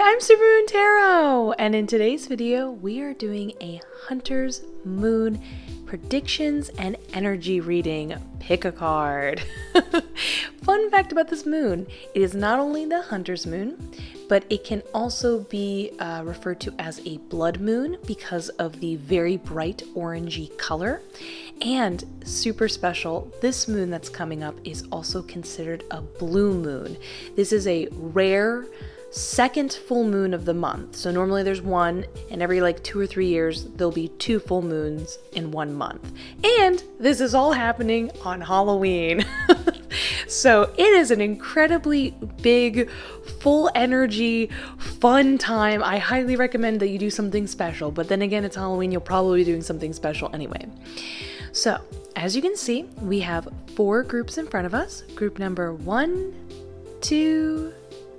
I'm Supermoon Tarot, and in today's video, we are doing a Hunter's Moon predictions and energy reading. Pick a card. Fun fact about this moon, it is not only the Hunter's Moon, but it can also be referred to as a blood moon because of the very bright orangey color. And super special, this moon that's coming up is also considered a blue moon. This is a rare second full moon of the month. So normally there's one, and every 2 or 3 years there'll be 2 full moons in 1 month. And this is all happening on Halloween. So it is an incredibly big, full energy, fun time. I highly recommend that you do something special, but then again, it's Halloween, you'll probably be doing something special anyway. So as you can see, we have 4 groups in front of us. Group number 1, 2,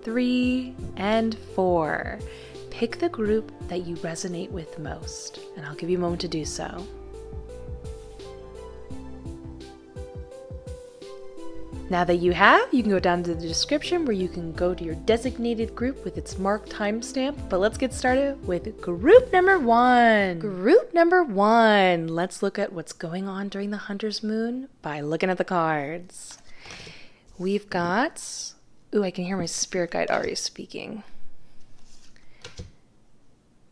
3, and 4. Pick the group that you resonate with most, and I'll give you a moment to do so. Now that you have, you can go down to the description where you can go to your designated group with its marked timestamp, but let's get started with group number 1. Group number 1. Let's look at what's going on during the Hunter's Moon by looking at the cards. We've got... Ooh, I can hear my spirit guide already speaking.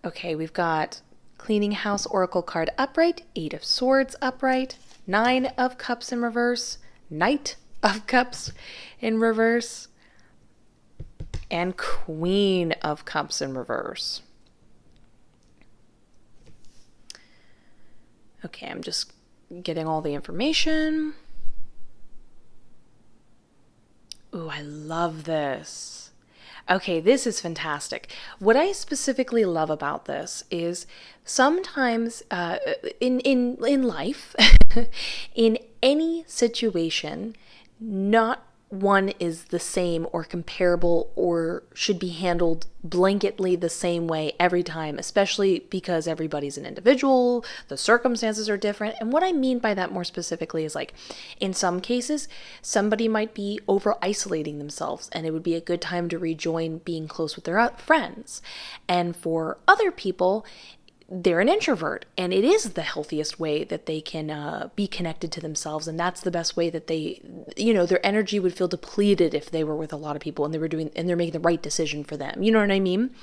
Okay, we've got Cleaning House Oracle card upright, 8 of Swords upright, 9 of Cups in reverse, Knight of Cups in reverse, and Queen of Cups in reverse. Okay, I'm just getting all the information. Ooh, I love this. Okay, this is fantastic. What I specifically love about this is sometimes in life, in any situation, not one is the same or comparable or should be handled blanketly the same way every time, especially because everybody's an individual, the circumstances are different. And what I mean by that more specifically is in some cases, somebody might be over isolating themselves and it would be a good time to rejoin being close with their friends. And for other people, they're an introvert, and it is the healthiest way that they can be connected to themselves, and that's the best way that they, their energy would feel depleted if they were with a lot of people and they're making the right decision for them. You know what I mean?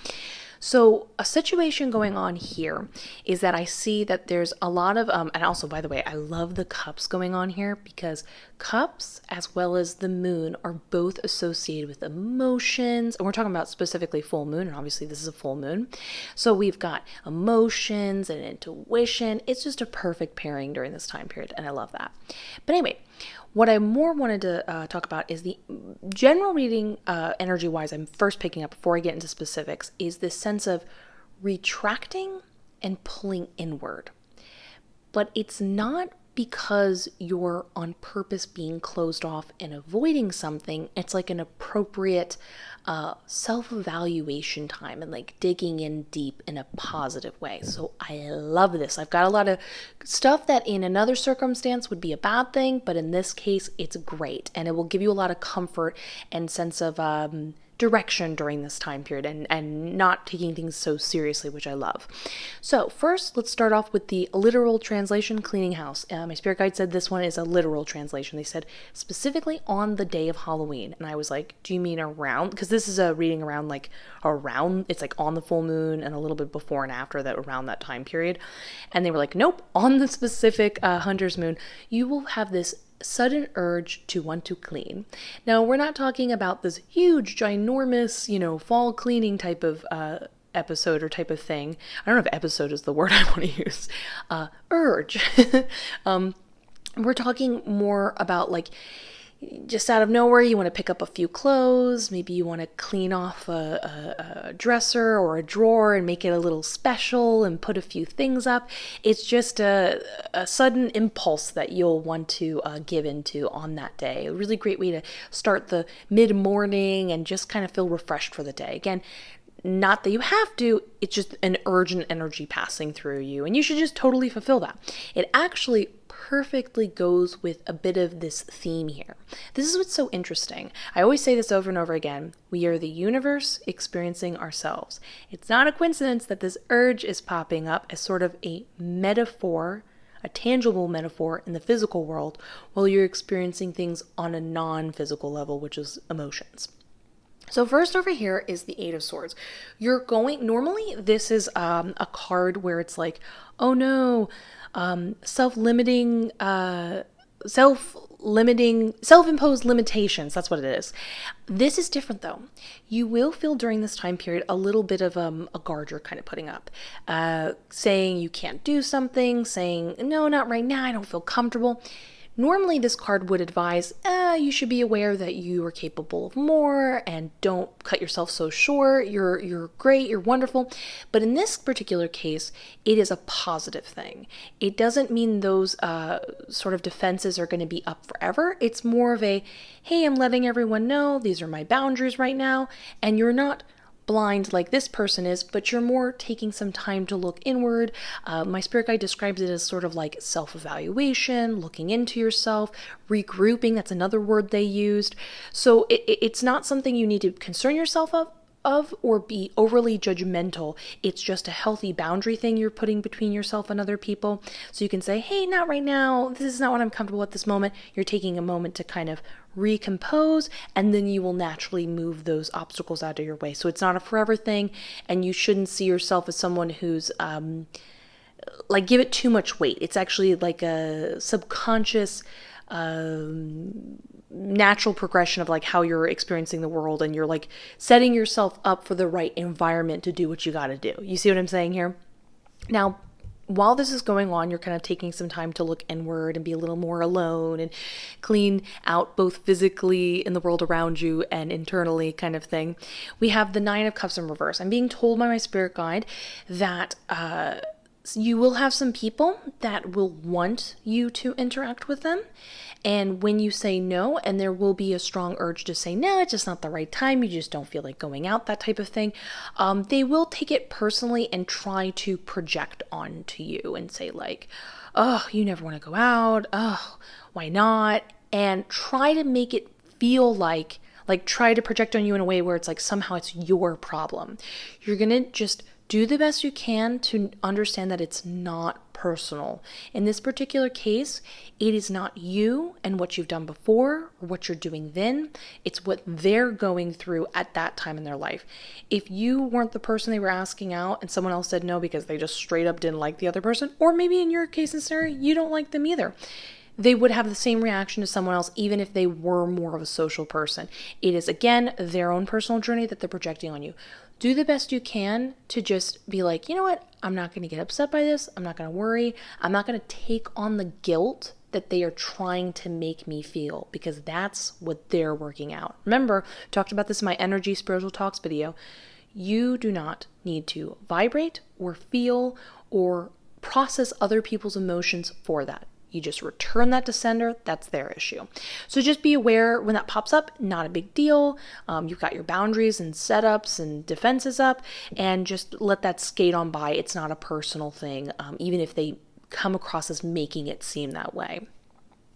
So a situation going on here is that I see that there's a lot of, and also, by the way, I love the cups going on here because cups as well as the moon are both associated with emotions. And we're talking about specifically full moon, and obviously this is a full moon. So we've got emotions and intuition. It's just a perfect pairing during this time period, and I love that. But anyway, what I more wanted to talk about is the general reading, energy-wise, I'm first picking up before I get into specifics, is this sense of retracting and pulling inward. But it's not because you're on purpose being closed off and avoiding something. It's like an appropriate self-evaluation time and digging in deep in a positive way. So I love this. I've got a lot of stuff that in another circumstance would be a bad thing, but in this case, it's great. And it will give you a lot of comfort and sense of direction during this time period and not taking things so seriously, which I love. So first, let's start off with the literal translation, cleaning house. My spirit guide said this one is a literal translation. They said specifically on the day of Halloween. And I was like, do you mean around? Because this is a reading around it's on the full moon and a little bit before and after that, around that time period. And they were like, nope, on the specific Hunter's Moon, you will have this sudden urge to want to clean. Now, we're not talking about this huge, ginormous, fall cleaning type of episode or type of thing. I don't know if episode is the word I want to use. Urge. We're talking more about just out of nowhere, you want to pick up a few clothes. Maybe you want to clean off a dresser or a drawer and make it a little special and put a few things up. It's just a sudden impulse that you'll want to give into on that day. A really great way to start the mid-morning and just kind of feel refreshed for the day. Again, not that you have to, it's just an urgent energy passing through you, and you should just totally fulfill that. It actually perfectly goes with a bit of this theme here. This is what's so interesting. I always say this over and over again. We are the universe experiencing ourselves. It's not a coincidence that this urge is popping up as sort of a metaphor, a tangible metaphor in the physical world, while you're experiencing things on a non-physical level, which is emotions. So first over here is the Eight of Swords. Normally this is a card where it's like, oh no, self-imposed limitations. That's what it is. This is different though. You will feel during this time period a little bit of a guard you're kind of putting up, saying you can't do something, saying, no, not right now, I don't feel comfortable. Normally, this card would advise, you should be aware that you are capable of more and don't cut yourself so short. You're great, you're wonderful. But in this particular case, it is a positive thing. It doesn't mean those sort of defenses are going to be up forever. It's more of a, hey, I'm letting everyone know these are my boundaries right now, and you're not blind like this person is, but you're more taking some time to look inward. My spirit guide describes it as sort of like self-evaluation, looking into yourself, regrouping. That's another word they used. So it's not something you need to concern yourself of or be overly judgmental. It's just a healthy boundary thing you're putting between yourself and other people. So you can say, hey, not right now. This is not what I'm comfortable at this moment. You're taking a moment to kind of recompose, and then you will naturally move those obstacles out of your way. So it's not a forever thing, and you shouldn't see yourself as someone who's like give it too much weight. It's actually like a subconscious natural progression of like how you're experiencing the world, and you're like setting yourself up for the right environment to do what you got to do. You see what I'm saying here? Now, while this is going on, you're kind of taking some time to look inward and be a little more alone and clean out both physically in the world around you and internally kind of thing. We have the Nine of Cups in reverse. I'm being told by my spirit guide that you will have some people that will want you to interact with them. And when you say no, and there will be a strong urge to say, no, it's just not the right time, you just don't feel like going out, that type of thing, they will take it personally and try to project onto you and say like, oh, you never want to go out, oh, why not? And try to make it feel like try to project on you in a way where it's like somehow it's your problem. You're going to just do the best you can to understand that it's not personal. In this particular case, it is not you and what you've done before or what you're doing then. It's what they're going through at that time in their life. If you weren't the person they were asking out and someone else said no because they just straight up didn't like the other person, or maybe in your case and scenario, you don't like them either, they would have the same reaction to someone else, even if they were more of a social person. It is, again, their own personal journey that they're projecting on you. Do the best you can to just be like, you know what? I'm not going to get upset by this. I'm not going to worry. I'm not going to take on the guilt that they are trying to make me feel, because that's what they're working out. Remember, I talked about this in my Energy Spiritual Talks video. You do not need to vibrate or feel or process other people's emotions for that. You just return that to sender. That's their issue. So just be aware when that pops up, not a big deal. You've got your boundaries and setups and defenses up, and just let that skate on by. It's not a personal thing, even if they come across as making it seem that way.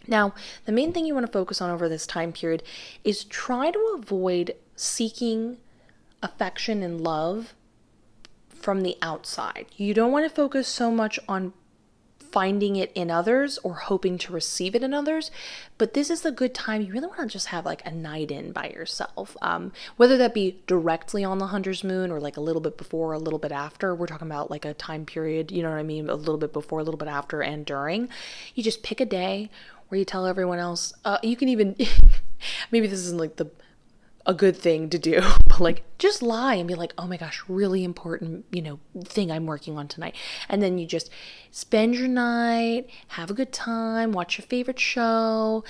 Now, the main thing you want to focus on over this time period is try to avoid seeking affection and love from the outside. You don't want to focus so much on finding it in others or hoping to receive it in others, but this is a good time. You really want to just have like a night in by yourself, whether that be directly on the hunter's moon or like a little bit before, a little bit after. We're talking about like a time period, you know what I mean, a little bit before, a little bit after, and during. You just pick a day where you tell everyone else, you can even maybe this isn't like a good thing to do, but like just lie and be like, oh my gosh, really important, thing I'm working on tonight. And then you just spend your night, have a good time, watch your favorite show,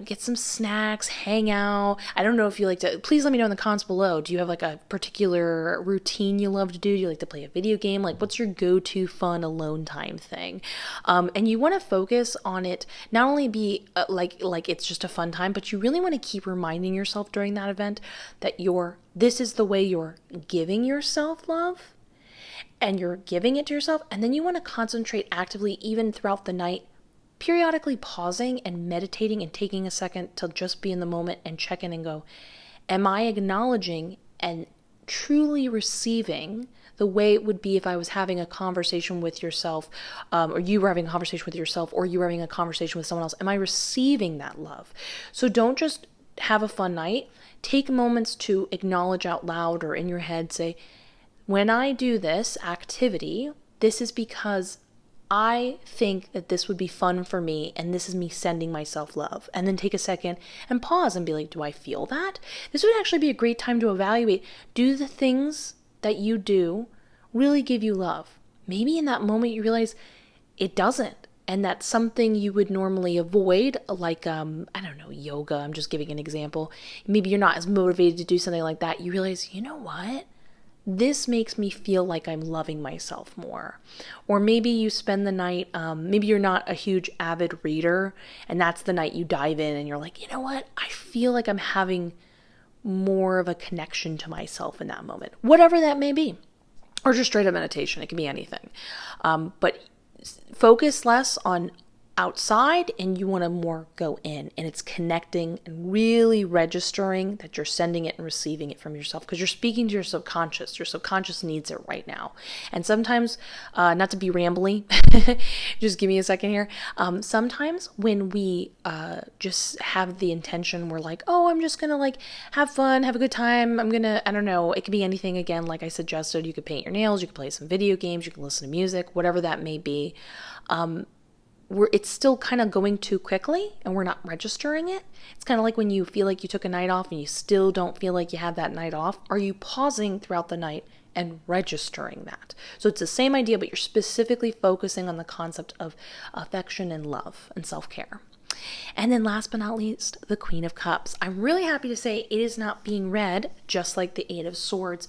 get some snacks, hang out. I don't know if you like to, please let me know in the comments below. Do you have like a particular routine you love to do? Do you like to play a video game? Like what's your go-to fun alone time thing? And you want to focus on it, not only be like it's just a fun time, but you really want to keep reminding yourself during that event that this is the way you're giving yourself love, and you're giving it to yourself. And then you want to concentrate actively, even throughout the night, periodically pausing and meditating and taking a second to just be in the moment and check in and go, am I acknowledging and truly receiving the way it would be if I was having a conversation with yourself, or you were having a conversation with yourself, or you were having a conversation with someone else? Am I receiving that love? So don't just have a fun night. Take moments to acknowledge out loud or in your head, say, when I do this activity, this is because I think that this would be fun for me, and this is me sending myself love. And then take a second and pause and be like, do I feel that? This would actually be a great time to evaluate, do the things that you do really give you love? Maybe in that moment you realize it doesn't, and that's something you would normally avoid, like, I don't know, yoga. I'm just giving an example. Maybe you're not as motivated to do something like that. You realize, you know what? This makes me feel like I'm loving myself more. Or maybe you spend the night, maybe you're not a huge avid reader, and that's the night you dive in and you're like, you know what? I feel like I'm having more of a connection to myself in that moment, whatever that may be. Or just straight up meditation. It can be anything. But focus less on outside, and you want to more go in, and it's connecting and really registering that you're sending it and receiving it from yourself, because you're speaking to your subconscious needs it right now. And sometimes, not to be rambly, just give me a second here. Sometimes when we just have the intention, we're like, oh, I'm just gonna like have fun, have a good time, I don't know, it could be anything. Again, like I suggested, you could paint your nails, you could play some video games, you can listen to music, whatever that may be. It's still kind of going too quickly and we're not registering it. It's kind of like when you feel like you took a night off and you still don't feel like you had that night off. Are you pausing throughout the night and registering that? So it's the same idea, but you're specifically focusing on the concept of affection and love and self-care. And then last but not least, the Queen of Cups. I'm really happy to say it is not being read just like the Eight of Swords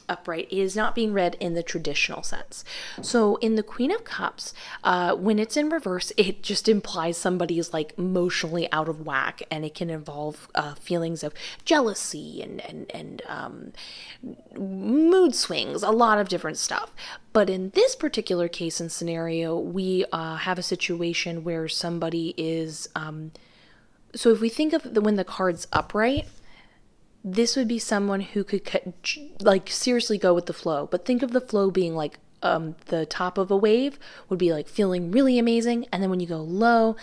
upright. It is not being read in the traditional sense. So in the Queen of Cups, when it's in reverse, it just implies somebody is like emotionally out of whack, and it can involve feelings of jealousy and mood swings, a lot of different stuff. But in this particular case and scenario, we have a situation where somebody is, so if we think of when the card's upright, this would be someone who could like seriously go with the flow. But think of the flow being like the top of a wave would be like feeling really amazing, and then when you go low,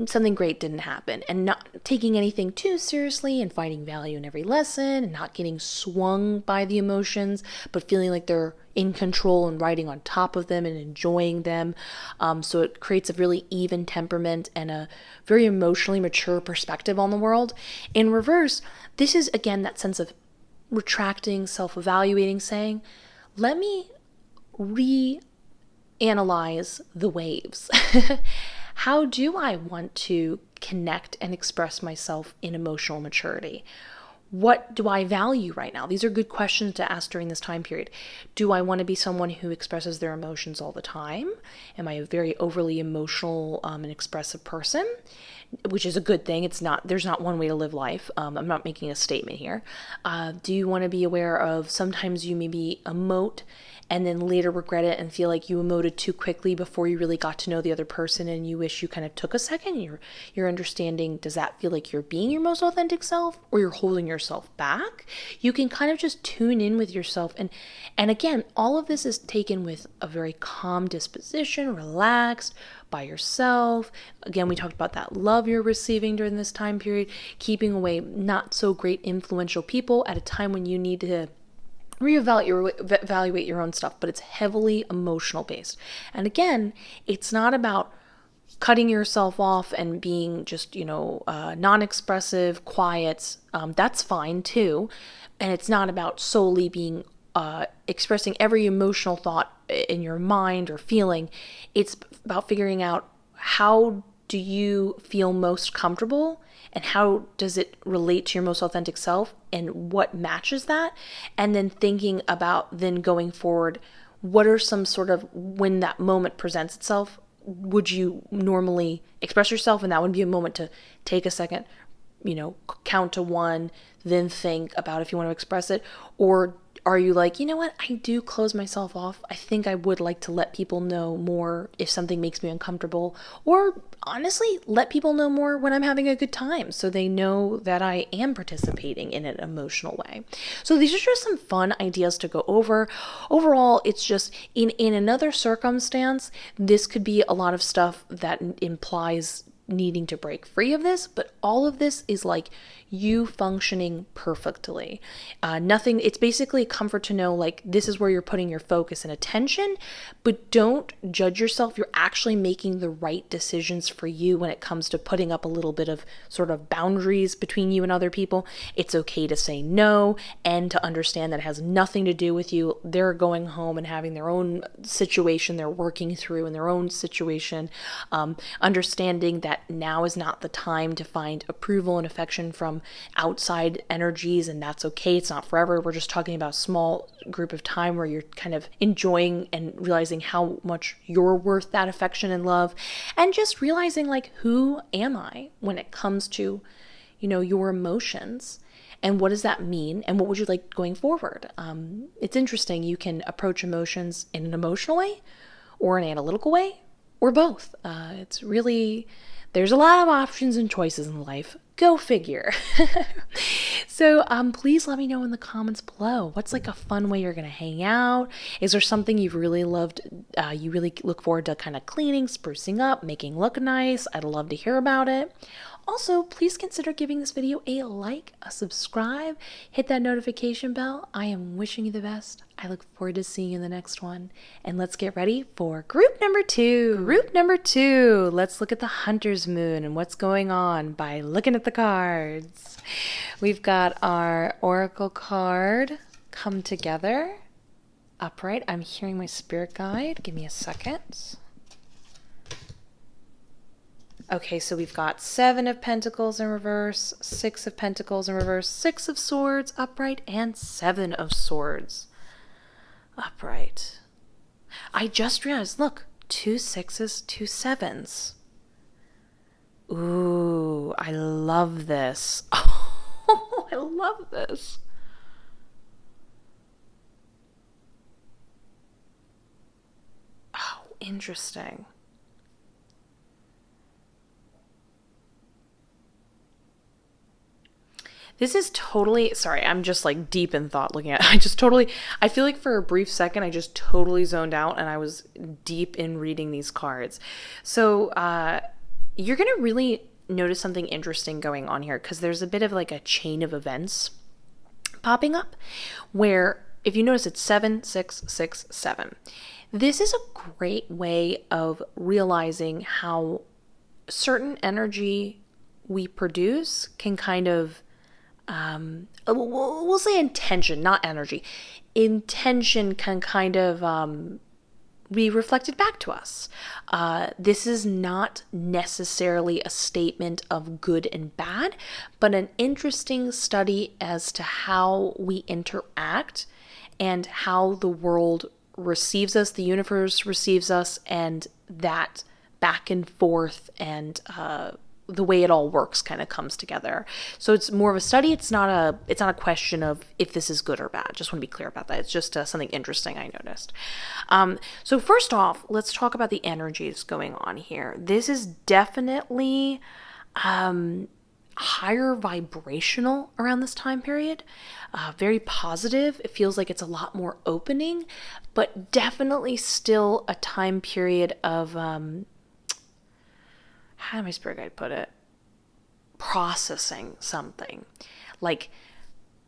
something great didn't happen, and not taking anything too seriously and finding value in every lesson and not getting swung by the emotions, but feeling like they're in control and riding on top of them and enjoying them. So it creates a really even temperament and a very emotionally mature perspective on the world. In reverse, this is again that sense of retracting, self-evaluating, saying, let me reanalyze the waves. How do I want to connect and express myself in emotional maturity? What do I value right now? These are good questions to ask during this time period. Do I want to be someone who expresses their emotions all the time? Am I a very overly emotional and expressive person? Which is a good thing. There's not one way to live life. I'm not making a statement here. Do you want to be aware of sometimes you maybe emote and then later regret it and feel like you emoted too quickly before you really got to know the other person, and you wish you kind of took a second? You're understanding, does that feel like you're being your most authentic self, or you're holding yourself back? You can kind of just tune in with yourself, and again, all of this is taken with a very calm disposition, relaxed, by yourself. Again, we talked about that love you're receiving during this time period, keeping away not so great influential people at a time when you need to reevaluate your own stuff, but it's heavily emotional based. And again, it's not about cutting yourself off and being just, non-expressive, quiet. That's fine too. And it's not about solely being expressing every emotional thought in your mind or feeling. It's about figuring out, how do you feel most comfortable, and how does it relate to your most authentic self, and what matches that? And then thinking about then going forward, what are some sort of, when that moment presents itself, would you normally express yourself? And that would be a moment to take a second, count to one, then think about if you want to express it. Or are you like, you know what, I do close myself off. I think I would like to let people know more if something makes me uncomfortable, or honestly, let people know more when I'm having a good time so they know that I am participating in an emotional way. So these are just some fun ideas to go over. Overall, it's just in another circumstance, this could be a lot of stuff that implies needing to break free of this, but all of this is like you functioning perfectly. Nothing, it's basically comfort to know like this is where you're putting your focus and attention, but don't judge yourself. You're actually making the right decisions for you when it comes to putting up a little bit of sort of boundaries between you and other people. It's okay to say no and to understand that it has nothing to do with you. They're going home and having their own situation they're working through in their own situation. Understanding that now is not the time to find approval and affection from outside energies, and that's okay. It's not forever. We're just talking about a small group of time where you're kind of enjoying and realizing how much you're worth that affection and love, and just realizing like, who am I when it comes to, your emotions, and what does that mean, and what would you like going forward? It's interesting. You can approach emotions in an emotional way or an analytical way, or both. It's really, there's a lot of options and choices in life. Go figure. So please let me know in the comments below. What's like a fun way you're going to hang out? Is there something you've really loved, you really look forward to kind of cleaning, sprucing up, making look nice? I'd love to hear about it. Also, please consider giving this video a like, a subscribe, hit that notification bell. I am wishing you the best. I look forward to seeing you in the next one. And let's get ready for group number 2. Group number 2. Let's look at the Hunter's Moon and what's going on by looking at the cards. We've got our Oracle card come together. Upright. I'm hearing my spirit guide. Give me a second. Okay, so we've got 7 of Pentacles in reverse, 6 of Pentacles in reverse, 6 of Swords upright, and 7 of Swords upright. I just realized, look, 2 6s, 2 7s. Ooh, I love this. Oh, I love this. Oh, interesting. This is totally, sorry, I'm just like deep in thought looking at it. I feel like for a brief second, I just totally zoned out and I was deep in reading these cards. So you're going to really notice something interesting going on here, because there's a bit of like a chain of events popping up where, if you notice, it's 7, 6, 6, 7. This is a great way of realizing how certain energy we produce can kind of we'll say intention, not energy. Intention can kind of be reflected back to us. This is not necessarily a statement of good and bad, but an interesting study as to how we interact and how the world receives us, the universe receives us, and that back and forth and the way it all works kind of comes together. So it's more of a study. It's not a question of if this is good or bad. Just want to be clear about that. It's just something interesting I noticed. So first off, let's talk about the energies going on here. This is definitely higher vibrational around this time period. Very positive. It feels like it's a lot more opening, but definitely still a time period of how did my spirit guide put it? Processing something. Like,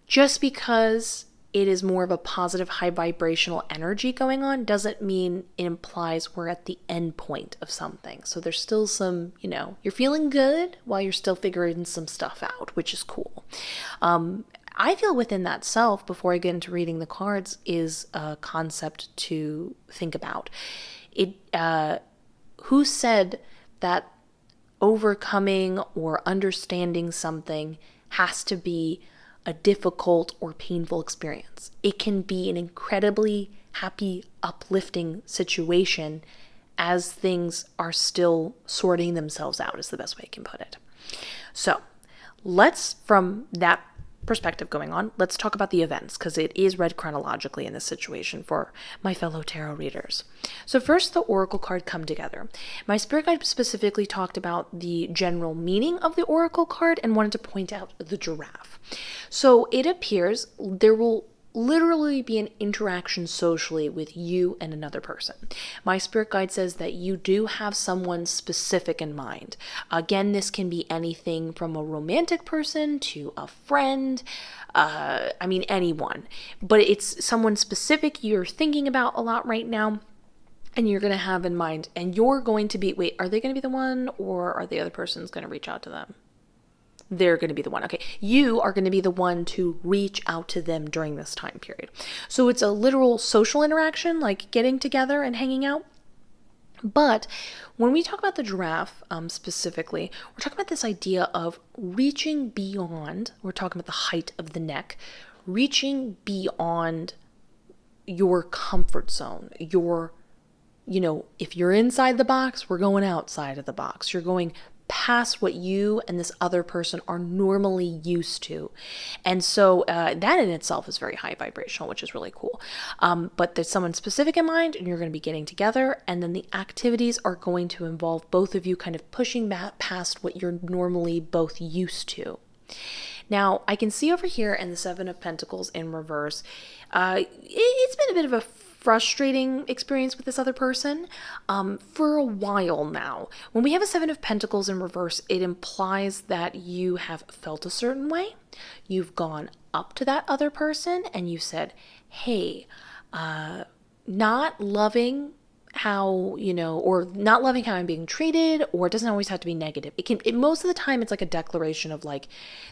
just because it is more of a positive, high vibrational energy going on doesn't mean it implies we're at the end point of something. So there's still some, you're feeling good while you're still figuring some stuff out, which is cool. I feel within that self, before I get into reading the cards, is a concept to think about. Who said that overcoming or understanding something has to be a difficult or painful experience? It can be an incredibly happy, uplifting situation as things are still sorting themselves out, is the best way I can put it. So let's, from that perspective going on, let's talk about the events, because it is read chronologically in this situation for my fellow tarot readers. So first, the oracle card come together. My spirit guide specifically talked about the general meaning of the oracle card and wanted to point out the giraffe. So it appears there will literally be an interaction socially with you and another person. My spirit guide says that you do have someone specific in mind. Again, this can be anything from a romantic person to a friend, anyone. But it's someone specific you're thinking about a lot right now, and you're going to have in mind, and you're going to be, wait, are they going to be the one, or are the other person's going to reach out to them? They're going to be the one. Okay, you are going to be the one to reach out to them during this time period. So it's a literal social interaction, like getting together and hanging out. But when we talk about the giraffe specifically, we're talking about this idea of reaching beyond, we're talking about the height of the neck, reaching beyond your comfort zone, if you're inside the box, we're going outside of the box. You're going past what you and this other person are normally used to. And so that in itself is very high vibrational, which is really cool. But there's someone specific in mind, and you're going to be getting together, and then the activities are going to involve both of you kind of pushing back past what you're normally both used to. Now, I can see over here in the Seven of Pentacles in reverse, it's been a bit of a frustrating experience with this other person for a while now. When we have a Seven of Pentacles in reverse, it implies that you have felt a certain way. You've gone up to that other person and you said, hey, not loving how, or not loving how I'm being treated, or it doesn't always have to be negative. Most of the time it's like a declaration of like,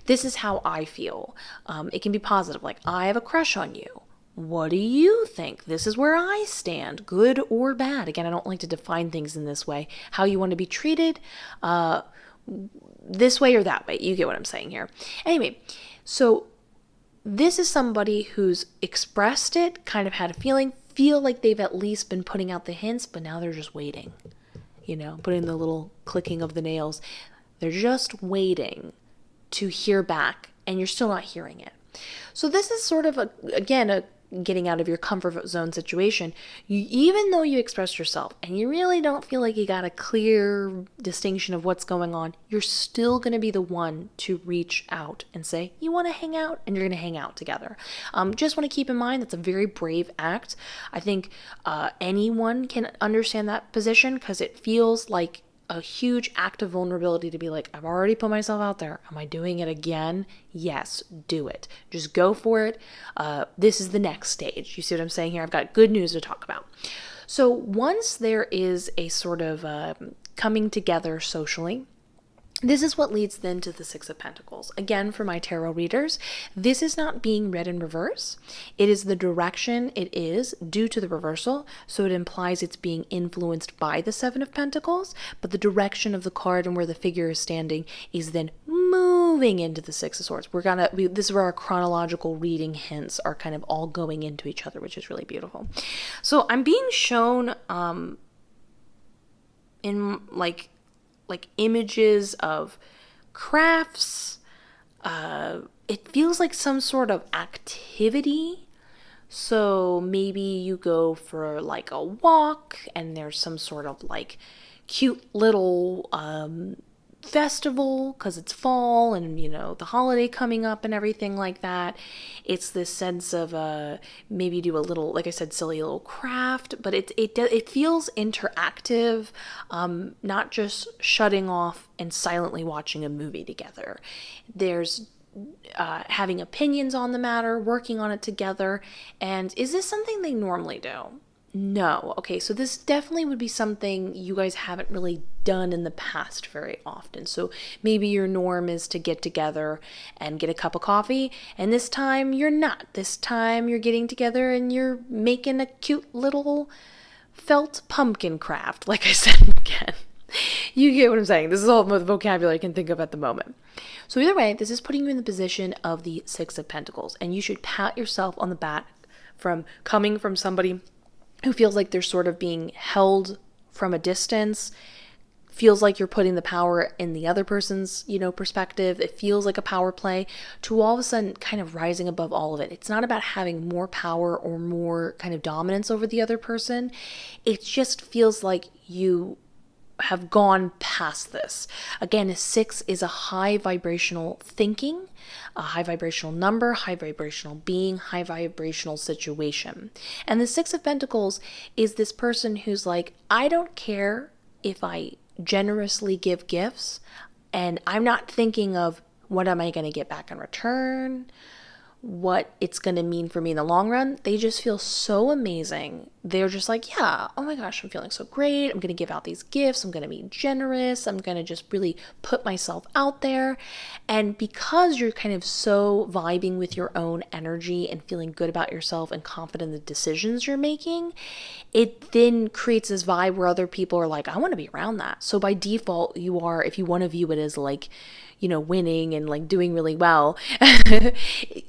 this is how I feel. It can be positive, like, I have a crush on you. What do you think? This is where I stand, good or bad. Again, I don't like to define things in this way. How you want to be treated, this way or that way. You get what I'm saying here. Anyway, so this is somebody who's expressed it, kind of had a feel like they've at least been putting out the hints, but now they're just waiting, putting the little clicking of the nails. They're just waiting to hear back, and you're still not hearing it. So this is sort of a getting out of your comfort zone situation. Even though you expressed yourself and you really don't feel like you got a clear distinction of what's going on, you're still going to be the one to reach out and say, you want to hang out? And you're going to hang out together. Just want to keep in mind that's a very brave act. I think anyone can understand that position, because it feels like a huge act of vulnerability to be like, I've already put myself out there. Am I doing it again? Yes, do it. Just go for it. This is the next stage. You see what I'm saying here? I've got good news to talk about. So once there is a sort of coming together socially, this is what leads then to the Six of Pentacles. Again, for my tarot readers, this is not being read in reverse. It is the direction it is due to the reversal, so it implies it's being influenced by the Seven of Pentacles, but the direction of the card and where the figure is standing is then moving into the Six of Swords. This is where our chronological reading hints are kind of all going into each other, which is really beautiful. So I'm being shown in like images of crafts. It feels like some sort of activity. So maybe you go for like a walk and there's some sort of like cute little festival because it's fall and the holiday coming up and everything like that. It's this sense of maybe do a little, like I said, silly little craft, but it feels interactive, not just shutting off and silently watching a movie together. There's having opinions on the matter, working on it together. And is this something they normally do? No. Okay, so this definitely would be something you guys haven't really done in the past very often. So maybe your norm is to get together and get a cup of coffee, and this time you're not. This time you're getting together and you're making a cute little felt pumpkin craft, like I said again. You get what I'm saying. This is all the vocabulary I can think of at the moment. So either way, this is putting you in the position of the Six of Pentacles, and you should pat yourself on the back from coming from somebody who feels like they're sort of being held from a distance, feels like you're putting the power in the other person's, perspective. It feels like a power play, to all of a sudden kind of rising above all of it. It's not about having more power or more kind of dominance over the other person. It just feels like you have gone past this. Again, 6 is a high vibrational thinking, a high vibrational number, high vibrational being, high vibrational situation. And the 6 of Pentacles is this person who's like, I don't care if I generously give gifts, and I'm not thinking of what am I going to get back in return, what it's going to mean for me in the long run. They just feel so amazing. They're just like, yeah, oh my gosh, I'm feeling so great. I'm going to give out these gifts. I'm going to be generous. I'm going to just really put myself out there. And because you're kind of so vibing with your own energy and feeling good about yourself and confident in the decisions you're making, it then creates this vibe where other people are like, I want to be around that. So by default, you are, if you want to view it as like, winning and like doing really well,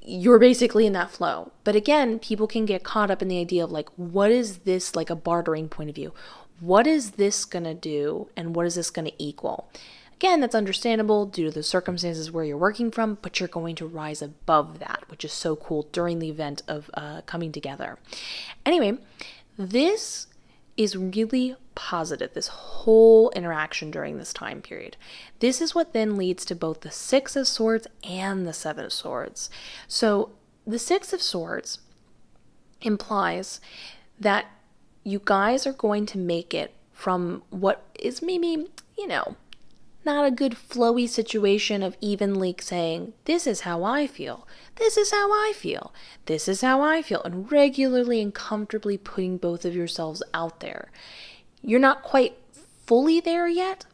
you're basically in that flow. But again, people can get caught up in the idea of like, what is this, like a bartering point of view? What is this going to do? And what is this going to equal? Again, that's understandable due to the circumstances where you're working from, but you're going to rise above that, which is so cool during the event of coming together. Anyway, this is really positive, this whole interaction during this time period. This is what then leads to both the 6 of Swords and the 7 of Swords. So the 6 of Swords implies that you guys are going to make it from what is maybe, not a good flowy situation of evenly saying, this is how I feel, this is how I feel, this is how I feel, and regularly and comfortably putting both of yourselves out there. You're not quite fully there yet,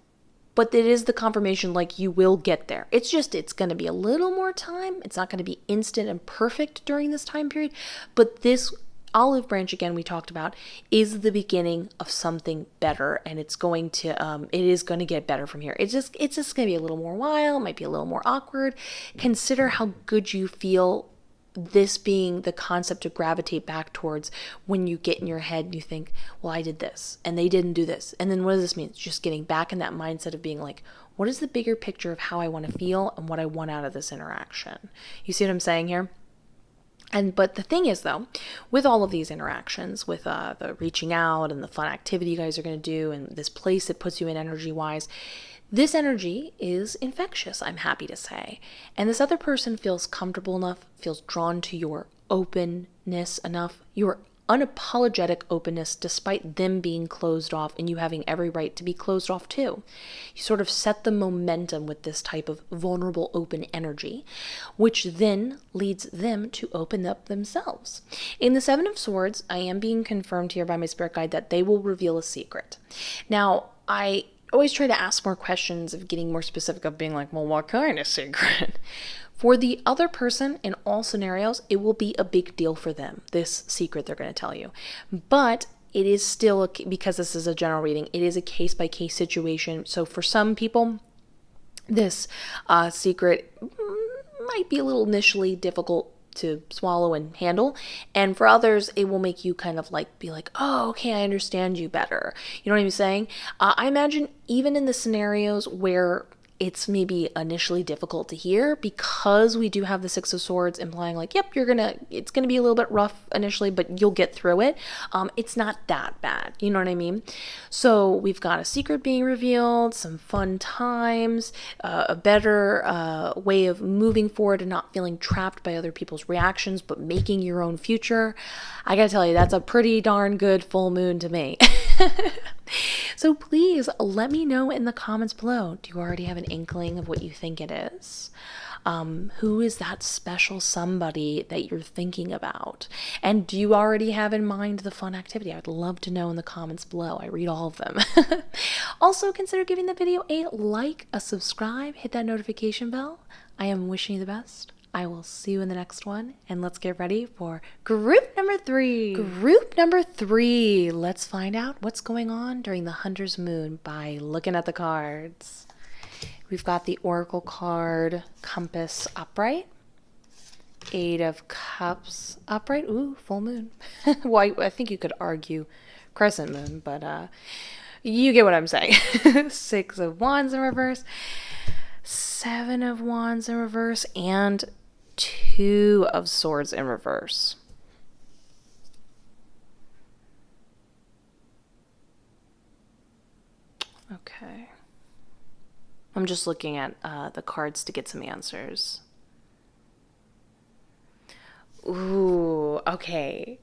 but it is the confirmation like you will get there. It's going to be a little more time. It's not going to be instant and perfect during this time period, but this olive branch, again, we talked about, is the beginning of something better, and it is going to get better from here. It's just going to be a little more wild, might be a little more awkward. Consider how good you feel, this being the concept to gravitate back towards when you get in your head and you think, well, I did this and they didn't do this. And then what does this mean? It's just getting back in that mindset of being like, what is the bigger picture of how I want to feel and what I want out of this interaction? You see what I'm saying here? But the thing is, though, with all of these interactions, with the reaching out and the fun activity you guys are going to do and this place it puts you in energy-wise, this energy is infectious, I'm happy to say. And this other person feels comfortable enough, feels drawn to your openness enough, your unapologetic openness, despite them being closed off and you having every right to be closed off too. You sort of set the momentum with this type of vulnerable, open energy, which then leads them to open up themselves. In the 7 of Swords, I am being confirmed here by my spirit guide that they will reveal a secret. Now, I always try to ask more questions of getting more specific of being like, well, what kind of secret? For the other person, in all scenarios, it will be a big deal for them, this secret they're going to tell you. But it is still, because this is a general reading, it is a case-by-case situation. So for some people, this secret might be a little initially difficult to swallow and handle. And for others, it will make you kind of like be like, oh, okay, I understand you better. You know what I'm saying? I imagine even in the scenarios where it's maybe initially difficult to hear, because we do have the 6 of Swords implying like, yep, it's gonna be a little bit rough initially, but you'll get through it. It's not that bad. You know what I mean? So we've got a secret being revealed, some fun times, a better way of moving forward and not feeling trapped by other people's reactions, but making your own future. I gotta tell you, that's a pretty darn good full moon to me. So please let me know in the comments below. Do you already have an inkling of what you think it is? Who is that special somebody that you're thinking about? And do you already have in mind the fun activity? I would love to know in the comments below. I read all of them. Also, consider giving the video a like, a subscribe, hit that notification bell. I am wishing you the best. I will see you in the next one, and let's get ready for group number 3. Group number 3. Let's find out what's going on during the Hunter's Moon by looking at the cards. We've got the Oracle card, Compass upright, 8 of Cups upright. Ooh, full moon. Well, I think you could argue crescent moon, but You get what I'm saying. Six of Wands in reverse, Seven of Wands in reverse, and Two of Swords in reverse. Okay. I'm just looking at the cards to get some answers. Ooh, okay.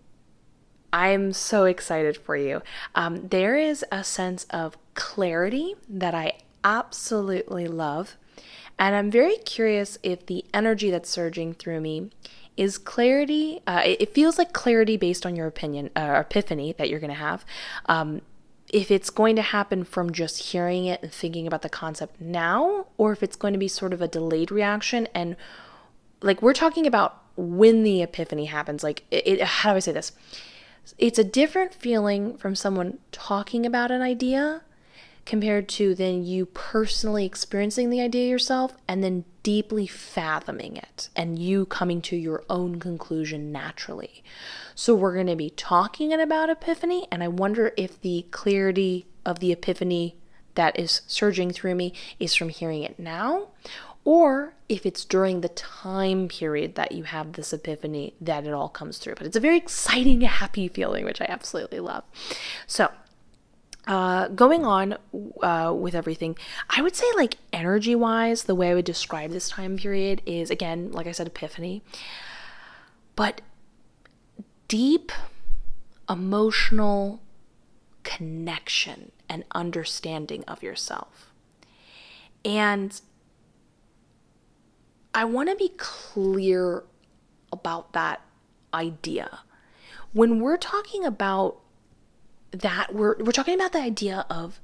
I'm so excited for you. There is a sense of clarity that I absolutely love. And I'm very curious if the energy that's surging through me is clarity. It feels like clarity based on your opinion, epiphany that you're going to have. If it's going to happen from just hearing it and thinking about the concept now, or if it's going to be sort of a delayed reaction. And like we're talking about when the epiphany happens, like how do I say this? It's a different feeling from someone talking about an idea compared to then you personally experiencing the idea yourself and then deeply fathoming it and you coming to your own conclusion naturally. So we're going to be talking about epiphany, and I wonder if the clarity of the epiphany that is surging through me is from hearing it now, or if it's during the time period that you have this epiphany that it all comes through. But it's a very exciting, happy feeling, which I absolutely love. So going on with everything, I would say like energy wise, the way I would describe this time period is, again, like I said, epiphany, but deep emotional connection and understanding of yourself. And I want to be clear about that idea. When we're talking about that, we're talking about the idea of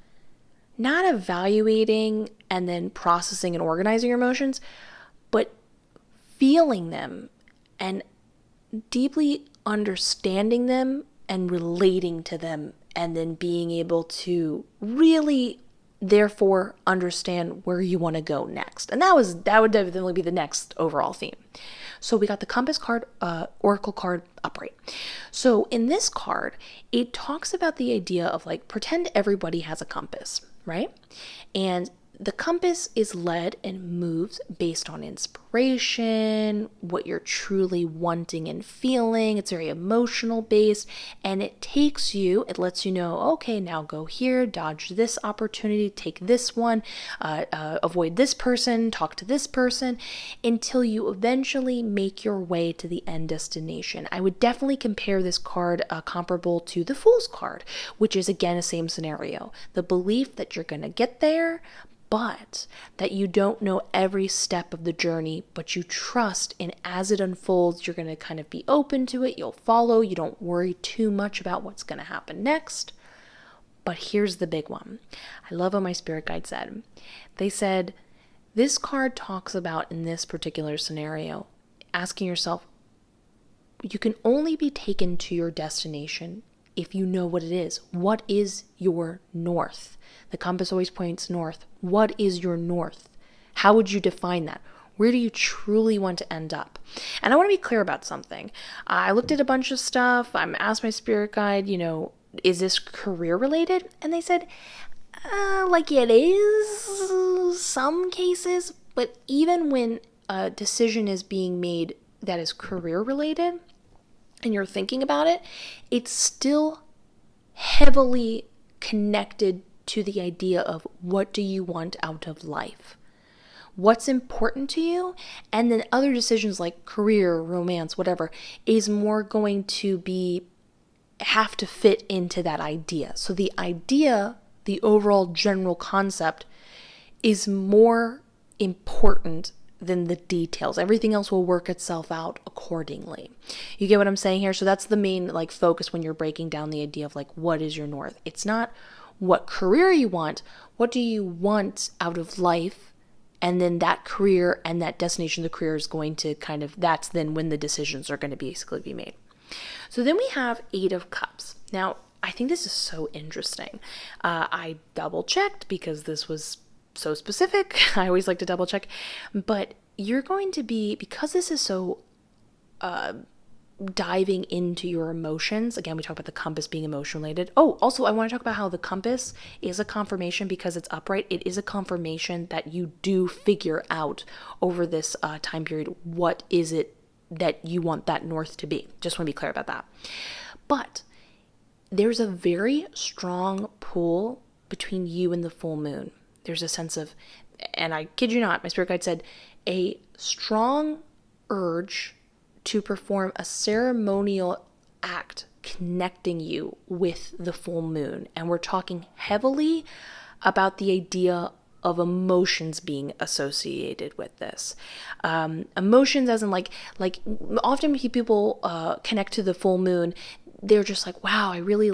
not evaluating and then processing and organizing your emotions, but feeling them and deeply understanding them and relating to them, and then being able to really therefore understand where you want to go next. And that would definitely be the next overall theme. So we got the Compass card, Oracle card upright. So in this card, it talks about the idea of like, pretend everybody has a compass, right? And the compass is led and moves based on inspiration, what you're truly wanting and feeling. It's very emotional based, and it takes you, it lets you know, okay, now go here, dodge this opportunity, take this one, avoid this person, talk to this person, until you eventually make your way to the end destination. I would definitely compare this card comparable to the Fool's card, which is again the same scenario. The belief that you're going to get there, but that you don't know every step of the journey, but you trust in as it unfolds, you're going to kind of be open to it, you'll follow, you don't worry too much about what's going to happen next. But here's the big one. I love what my spirit guide said. They said, this card talks about, in this particular scenario, asking yourself, you can only be taken to your destination if you know what it is. What is your north? The compass always points north. What is your north? How would you define that? Where do you truly want to end up? And I want to be clear about something. I looked at a bunch of stuff. I asked my spirit guide, is this career related? And they said, like it is some cases, but even when a decision is being made that is career related and you're thinking about it, it's still heavily connected to the idea of what do you want out of life? What's important to you? And then other decisions like career, romance, whatever, is more going to have to fit into that idea. So the idea, the overall general concept, is more important than the details. Everything else will work itself out accordingly. You get what I'm saying here? So that's the main focus when you're breaking down the idea of what is your north. It's not what career you want. What do you want out of life? And then that career and that destination of the career is going to that's then when the decisions are going to basically be made. So then we have 8 of Cups. Now, I think this is so interesting. I double checked because this was so specific. I always like to double check. But you're going to be, because this is so diving into your emotions. Again, we talk about the compass being emotion related. Oh, also, I want to talk about how the compass is a confirmation because it's upright. It is a confirmation that you do figure out over this time period what is it that you want that north to be. Just want to be clear about that. But there's a very strong pull between you and the full moon. There's a sense of, and I kid you not, my spirit guide said, a strong urge to perform a ceremonial act connecting you with the full moon. And we're talking heavily about the idea of emotions being associated with this. Emotions as in like often people connect to the full moon, they're just like, wow, I really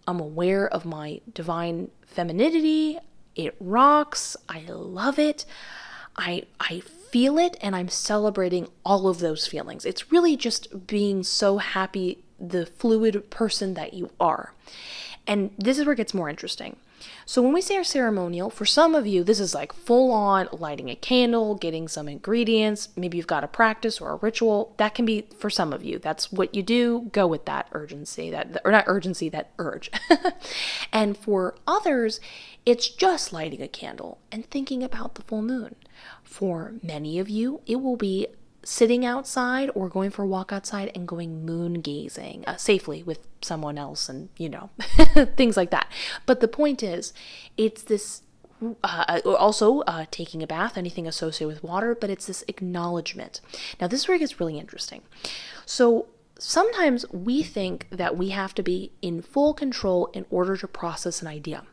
I'm aware of my divine femininity. It rocks. I love it. I feel it, and I'm celebrating all of those feelings. It's really just being so happy, the fluid person that you are. And this is where it gets more interesting. So when we say our ceremonial, for some of you, this is like full on lighting a candle, getting some ingredients. Maybe you've got a practice or a ritual. That can be for some of you. That's what you do. Go with that urgency, that urge. And for others, it's just lighting a candle and thinking about the full moon. For many of you, it will be sitting outside or going for a walk outside and going moon gazing safely with someone else and, things like that. But the point is, it's this also taking a bath, anything associated with water, but it's this acknowledgement. Now, this is where it gets really interesting. So sometimes we think that we have to be in full control in order to process an idea,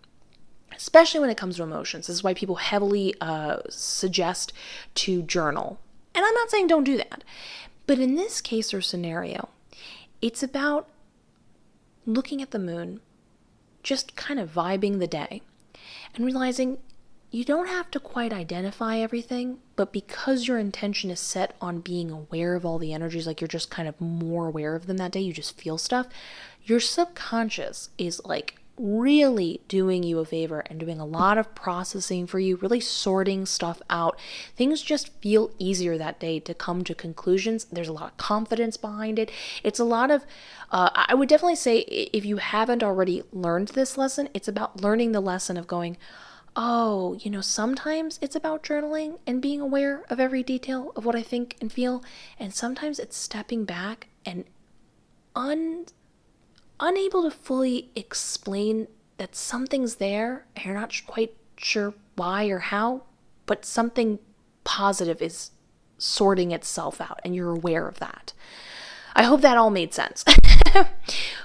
especially when it comes to emotions. This is why people heavily suggest to journal. And I'm not saying don't do that. But in this case or scenario, it's about looking at the moon, just kind of vibing the day, and realizing you don't have to quite identify everything, but because your intention is set on being aware of all the energies, like you're just kind of more aware of them that day, you just feel stuff, your subconscious is really doing you a favor and doing a lot of processing for you, really sorting stuff out. Things just feel easier that day to come to conclusions. There's a lot of confidence behind it. It's a lot of, I would definitely say if you haven't already learned this lesson, it's about learning the lesson of going, oh, sometimes it's about journaling and being aware of every detail of what I think and feel. And sometimes it's stepping back and unable to fully explain that something's there and you're not quite sure why or how, but something positive is sorting itself out and you're aware of that. I hope that all made sense.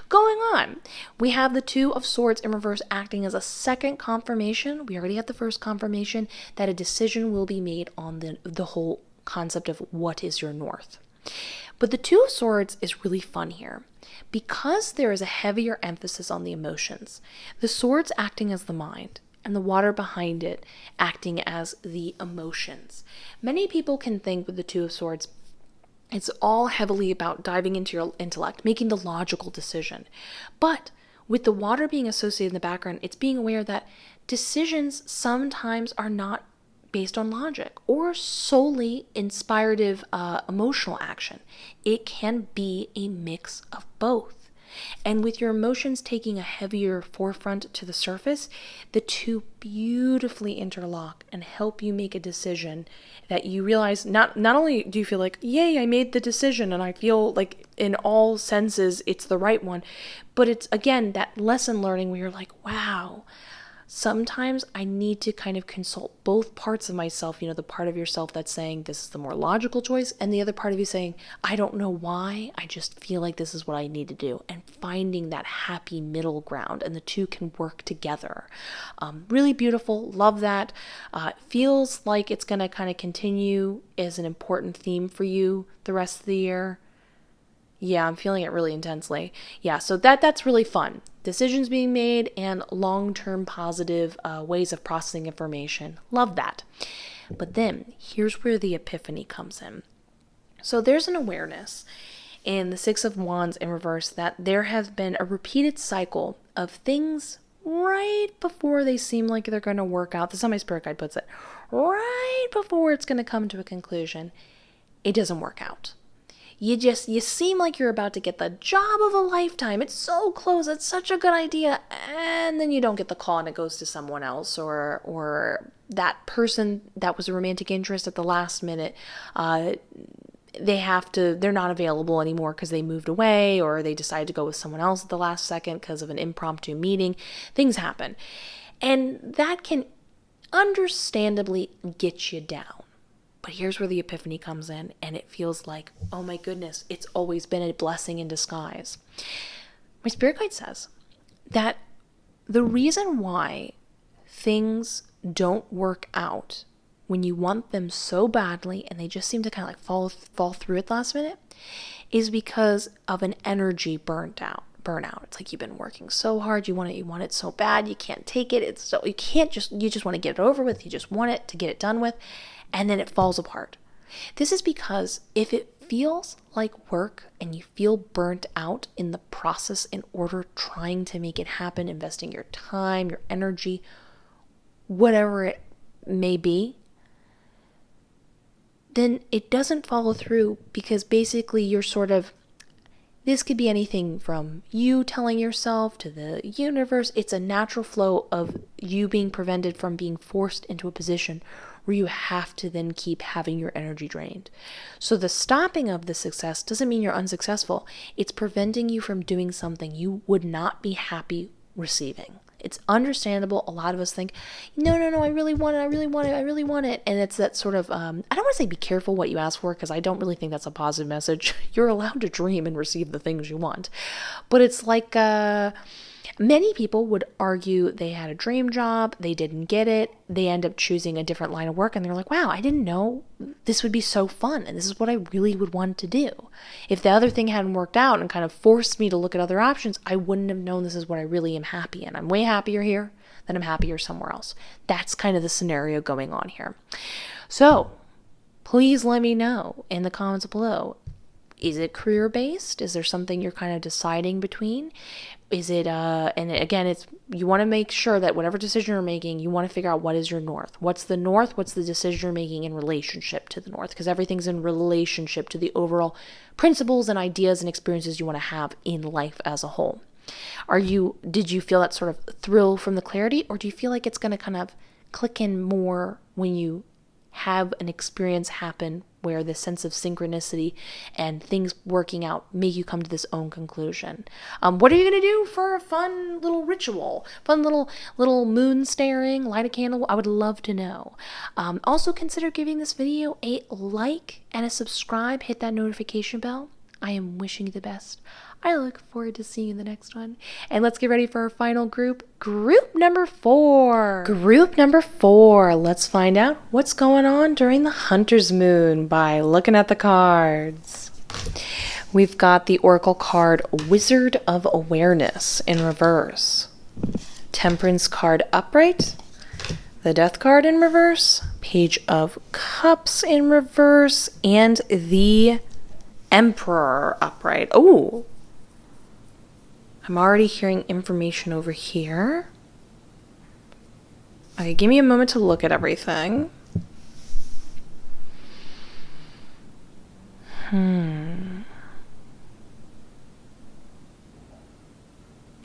Going on, we have the Two of Swords in reverse acting as a second confirmation. We already had the first confirmation that a decision will be made on the whole concept of what is your north. But the Two of Swords is really fun here. Because there is a heavier emphasis on the emotions, the swords acting as the mind, and the water behind it acting as the emotions. Many people can think with the Two of Swords, it's all heavily about diving into your intellect, making the logical decision. But with the water being associated in the background, it's being aware that decisions sometimes are not based on logic or solely inspirative emotional action. It can be a mix of both. And with your emotions taking a heavier forefront to the surface, the two beautifully interlock and help you make a decision that you realize not only do you feel like, yay, I made the decision and I feel like in all senses it's the right one, but it's again that lesson learning where you're like, wow, sometimes I need to kind of consult both parts of myself, the part of yourself that's saying this is the more logical choice, and the other part of you saying, I don't know why, I just feel like this is what I need to do, and finding that happy middle ground, and the two can work together. Really beautiful, love that. Feels like it's going to kind of continue as an important theme for you the rest of the year. Yeah, I'm feeling it really intensely. Yeah, so that's really fun. Decisions being made and long-term positive ways of processing information. Love that. But then, here's where the epiphany comes in. So there's an awareness in the Six of Wands in reverse that there has been a repeated cycle of things right before they seem like they're going to work out. This is how my spirit guide puts it. Right before it's going to come to a conclusion, it doesn't work out. You seem like you're about to get the job of a lifetime. It's so close. It's such a good idea. And then you don't get the call and it goes to someone else, or that person that was a romantic interest at the last minute, they're not available anymore because they moved away, or they decided to go with someone else at the last second because of an impromptu meeting. Things happen. And that can understandably get you down. But here's where the epiphany comes in, and it feels like, oh my goodness, it's always been a blessing in disguise. My spirit guide says that the reason why things don't work out when you want them so badly and they just seem to kind of like fall through at the last minute is because of an energy burnout. It's like you've been working so hard, you want it so bad, you can't take it. You just want to get it over with. You just want it to get it done with, and then it falls apart. This is because if it feels like work and you feel burnt out in the process in order trying to make it happen, investing your time, your energy, whatever it may be, then it doesn't follow through, because basically you're this could be anything from you telling yourself to the universe. It's a natural flow of you being prevented from being forced into a position where you have to then keep having your energy drained. So the stopping of the success doesn't mean you're unsuccessful. It's preventing you from doing something you would not be happy receiving. It's understandable. A lot of us think, no, I really want it. And it's that sort of, I don't want to say be careful what you ask for, because I don't really think that's a positive message. You're allowed to dream and receive the things you want. But it's like, many people would argue they had a dream job, they didn't get it, they end up choosing a different line of work, and they're like, wow, I didn't know this would be so fun, and this is what I really would want to do. If the other thing hadn't worked out and kind of forced me to look at other options, I wouldn't have known this is what I really am happy in. I'm way happier here than I'm happier somewhere else. That's kind of the scenario going on here. So please let me know in the comments below. Is it career-based? Is there something you're kind of deciding between? Is it, and again, you want to make sure that whatever decision you're making, you want to figure out what is your north. What's the north? What's the decision you're making in relationship to the north? Because everything's in relationship to the overall principles and ideas and experiences you want to have in life as a whole. Did you feel that sort of thrill from the clarity, or do you feel like it's going to kind of click in more when you have an experience happen where the sense of synchronicity and things working out make you come to this own conclusion? What are you going to do for a fun little ritual? Fun little moon staring, light a candle? I would love to know. Also consider giving this video a like and a subscribe. Hit that notification bell. I am wishing you the best. I look forward to seeing you in the next one. And let's get ready for our final group. Group number 4. Let's find out what's going on during the Hunter's Moon by looking at the cards. We've got the Oracle card Wizard of Awareness in reverse. Temperance card upright. The Death card in reverse. Page of Cups in reverse. And the Emperor upright. Oh, I'm already hearing information over here. Okay, give me a moment to look at everything.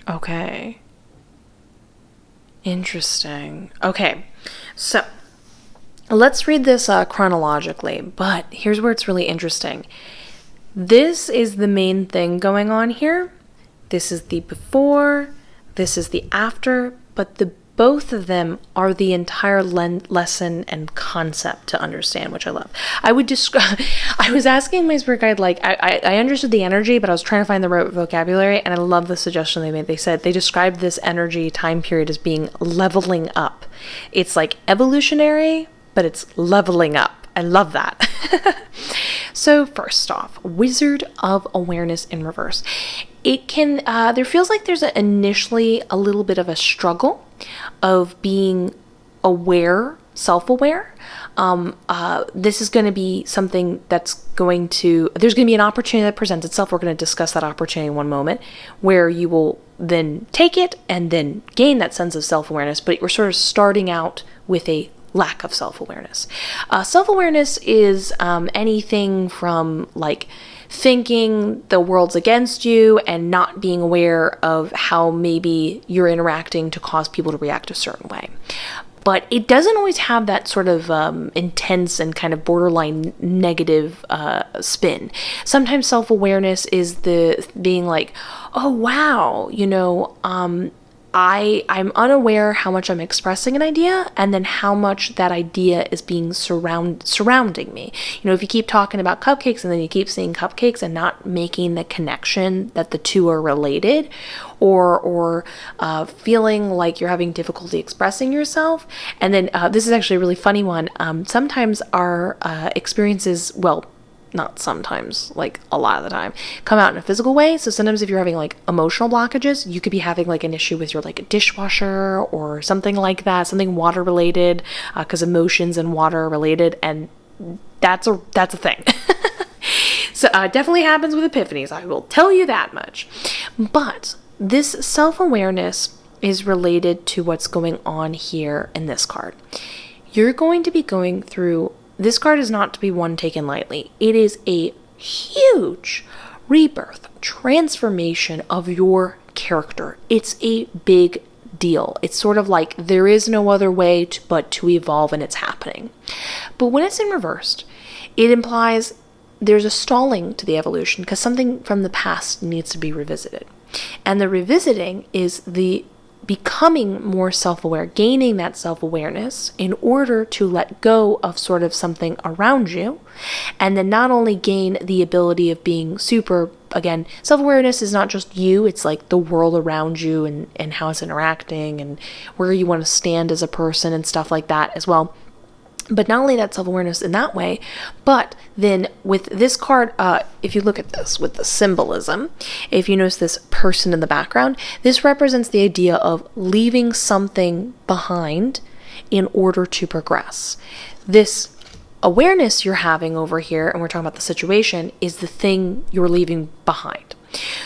Okay. Interesting. Okay, so let's read this chronologically, but here's where it's really interesting. This is the main thing going on here. This is the before, this is the after, but both of them are the entire lesson and concept to understand, which I love. I was asking my spirit guide, like, I understood the energy, but I was trying to find the right vocabulary, and I love the suggestion they made. They said they described this energy time period as being leveling up. It's like evolutionary, but it's leveling up. I love that. So first off, Wizard of Awareness in reverse. It can, there feels like there's initially a little bit of a struggle of being aware, self-aware. This is going to be something there's going to be an opportunity that presents itself. We're going to discuss that opportunity in one moment, where you will then take it and then gain that sense of self-awareness, but we're sort of starting out with a lack of self-awareness. Self-awareness is anything from like thinking the world's against you and not being aware of how maybe you're interacting to cause people to react a certain way. But it doesn't always have that sort of intense and kind of borderline negative spin. Sometimes self-awareness is the being like, oh, wow, I'm unaware how much I'm expressing an idea and then how much that idea is being surrounding me. If you keep talking about cupcakes and then you keep seeing cupcakes and not making the connection that the two are related, or feeling like you're having difficulty expressing yourself. And then this is actually a really funny one. Sometimes our experiences, well, not sometimes, like a lot of the time, come out in a physical way. So sometimes if you're having like emotional blockages, you could be having like an issue with your like dishwasher or something like that, something water related, because emotions and water are related, and that's a thing. So definitely happens with epiphanies, I will tell you that much. But this self-awareness is related to what's going on here in this card. You're going to be going through, this card is not to be one taken lightly. It is a huge rebirth, transformation of your character. It's a big deal. It's sort of like there is no other way but to evolve, and it's happening. But when it's in reversed, it implies there's a stalling to the evolution because something from the past needs to be revisited. And the revisiting is the becoming more self-aware, gaining that self-awareness in order to let go of sort of something around you, and then not only gain the ability of being super, again, self-awareness is not just you, it's like the world around you and how it's interacting and where you want to stand as a person and stuff like that as well. But not only that self-awareness in that way, but then with this card, if you look at this with the symbolism, if you notice this person in the background, this represents the idea of leaving something behind in order to progress. This awareness you're having over here, and we're talking about the situation, is the thing you're leaving behind.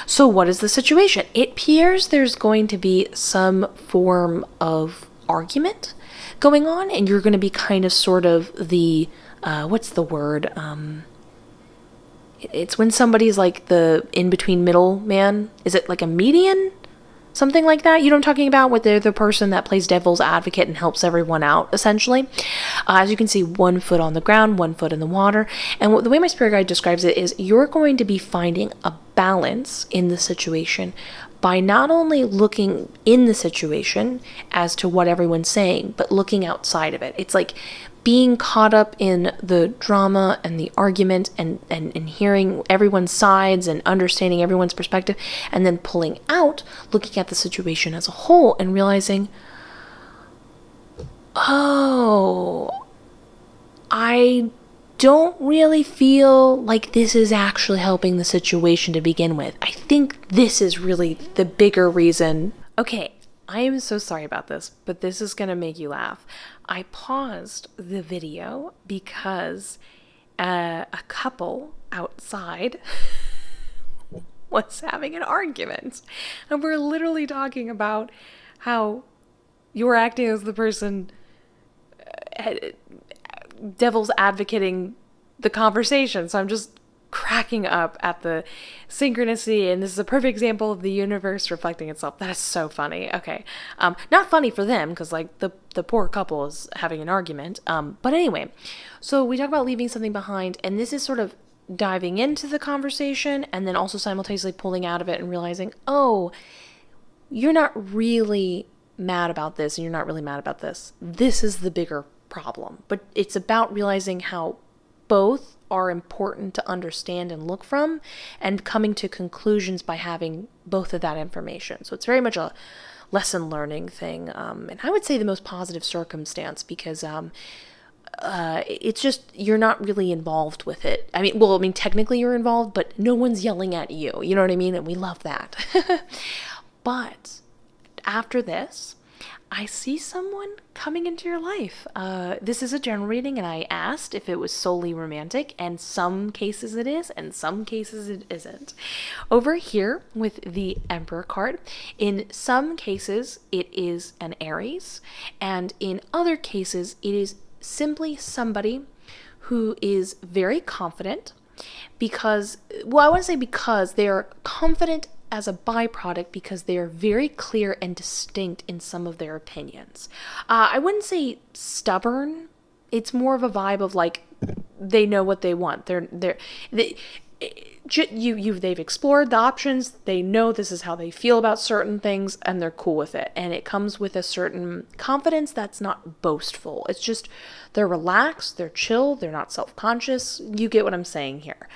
So what is the situation? It appears there's going to be some form of argument going on, and you're going to be kind of sort of the what's the word, it's when somebody's like the in-between middle man. Is it like a median, something like that? You know what I'm talking about, with the person that plays devil's advocate and helps everyone out, essentially. As you can see, 1 foot on the ground, 1 foot in the water. And the way my spirit guide describes it is you're going to be finding a balance in the situation by not only looking in the situation as to what everyone's saying, but looking outside of it. It's like being caught up in the drama and the argument and hearing everyone's sides and understanding everyone's perspective, and then pulling out, looking at the situation as a whole and realizing, oh, I don't really feel like this is actually helping the situation to begin with. I think this is really the bigger reason. Okay, I am so sorry about this, but this is going to make you laugh. I paused the video because a couple outside was having an argument. And we're literally talking about how you're acting as the person devil's advocating the conversation. So I'm just cracking up at the synchronicity, and this is a perfect example of the universe reflecting itself. That is so funny. Okay. Not funny for them, because like the poor couple is having an argument. But anyway, so we talk about leaving something behind, and this is sort of diving into the conversation and then also simultaneously pulling out of it and realizing, oh, you're not really mad about this and you're not really mad about this. This is the bigger problem. But it's about realizing how both are important to understand and look from, and coming to conclusions by having both of that information. So it's very much a lesson learning thing, and I would say the most positive circumstance, because it's just you're not really involved with it. I mean, technically you're involved, but no one's yelling at you. You know what I mean? And we love that. But after this, I see someone coming into your life. This is a general reading, and I asked if it was solely romantic, and some cases it is, and some cases it isn't. Over here with the Emperor card, in some cases it is an Aries, and in other cases it is simply somebody who is very confident, because, well, I want to say because they are confident as a byproduct because they are very clear and distinct in some of their opinions. I wouldn't say stubborn. It's more of a vibe of like they know what they want. They've explored the options. They know this is how they feel about certain things, and they're cool with it. And it comes with a certain confidence that's not boastful. It's just they're relaxed, they're chill, they're not self-conscious. You get what I'm saying here.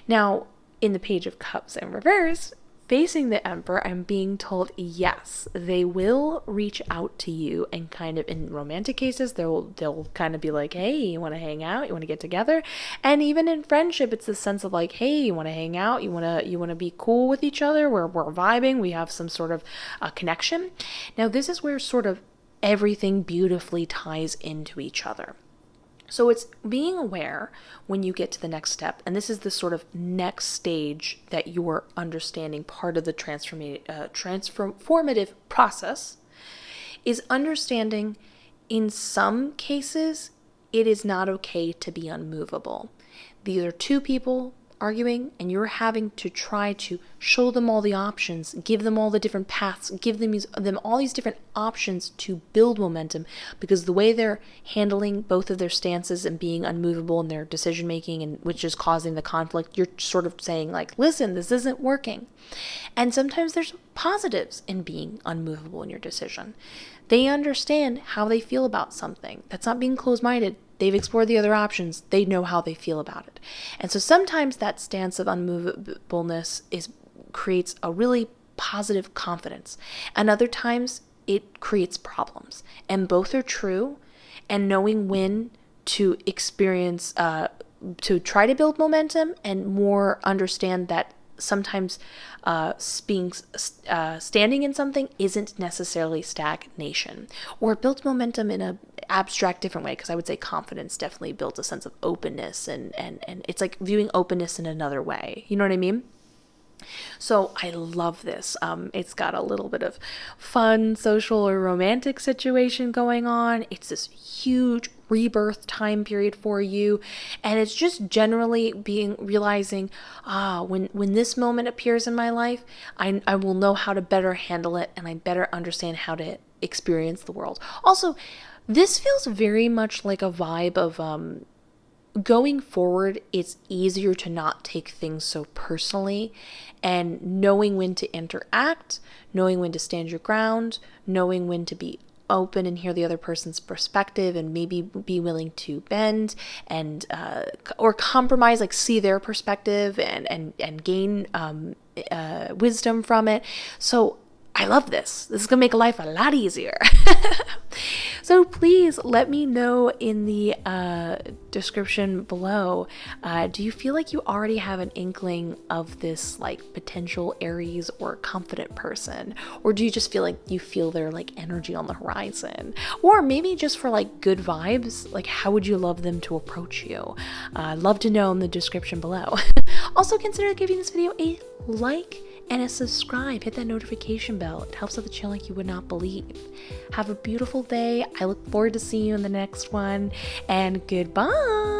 Now, in the Page of Cups in reverse, facing the Emperor, I'm being told, yes, they will reach out to you, and kind of in romantic cases, they'll kind of be like, hey, you want to hang out? You want to get together? And even in friendship, it's this sense of like, hey, you want to hang out? You want to be cool with each other? We're vibing. We have some sort of connection. Now, this is where sort of everything beautifully ties into each other. So it's being aware when you get to the next step, and this is the sort of next stage that you're understanding part of the transformative process, is understanding in some cases it is not okay to be unmovable. These are two people arguing, and you're having to try to show them all the options, give them all the different paths, give them all these different options to build momentum, because the way they're handling both of their stances and being unmovable in their decision making, and which is causing the conflict, you're sort of saying like, listen, this isn't working. And sometimes there's positives in being unmovable in your decision. They understand how they feel about something. That's not being closed-minded. They've explored the other options. They know how they feel about it. And so sometimes that stance of unmovableness creates a really positive confidence. And other times it creates problems. And both are true. And knowing when to experience, to try to build momentum, and more understand that sometimes standing in something isn't necessarily stagnation, or it builds momentum in a abstract different way, because I would say confidence definitely builds a sense of openness, and it's like viewing openness in another way. You know what I mean? So I love this. It's got a little bit of fun, social or romantic situation going on. It's this huge rebirth time period for you. And it's just generally realizing, when this moment appears in my life, I will know how to better handle it, and I better understand how to experience the world. Also, this feels very much like a vibe of, going forward, it's easier to not take things so personally, and knowing when to interact, knowing when to stand your ground, knowing when to be open and hear the other person's perspective, and maybe be willing to bend and or compromise, like see their perspective and gain wisdom from it. So I love this. This is going to make life a lot easier. So please let me know in the description below, do you feel like you already have an inkling of this like potential Aries or confident person? Or do you just feel like you feel their like energy on the horizon? Or maybe just for like good vibes, like how would you love them to approach you? I'd love to know in the description below. Also consider giving this video a like and a subscribe. Hit that notification bell. It helps out the channel like you would not believe. Have a beautiful day. I look forward to seeing you in the next one, and goodbye.